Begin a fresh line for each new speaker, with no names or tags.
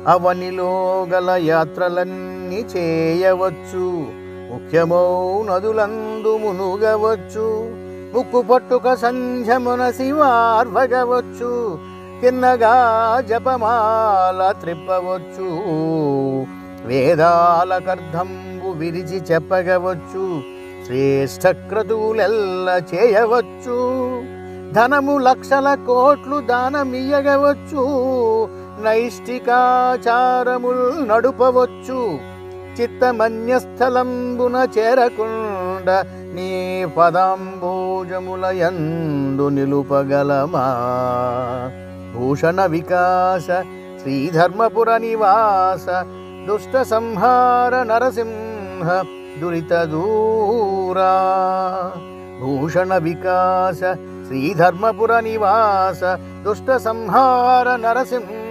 అవనిలో గల యాత్రలన్నీ చేయవచ్చు, ముఖ్యమౌ నదులందు మునుగవచ్చు, ముక్కు పట్టుక సంధ్యమున శివార్భగవచ్చు, తిన్నగా జపమాల త్రిప్పవచ్చు, వేదాలకర్ధంబు విరిచి చెప్పగవచ్చు, శ్రేష్ఠ క్రతువులెల్ల చేయవచ్చు, ధనము లక్షల కోట్లు దానమియ్యగవచ్చు, నైష్టికాచారముల్ నడుపవచ్చు, చిత్తమన్యస్థలంబున చేరకుండ నీ పదాంబోజములయందు నిలుపగలమా. భూషణ వికాస శ్రీధర్మపుర నివాస, దుష్ట సంహార నరసింహ దురిత దూరా. భూషణ వికాస శ్రీధర్మపుర నివాస, దుష్ట సంహార నరసింహ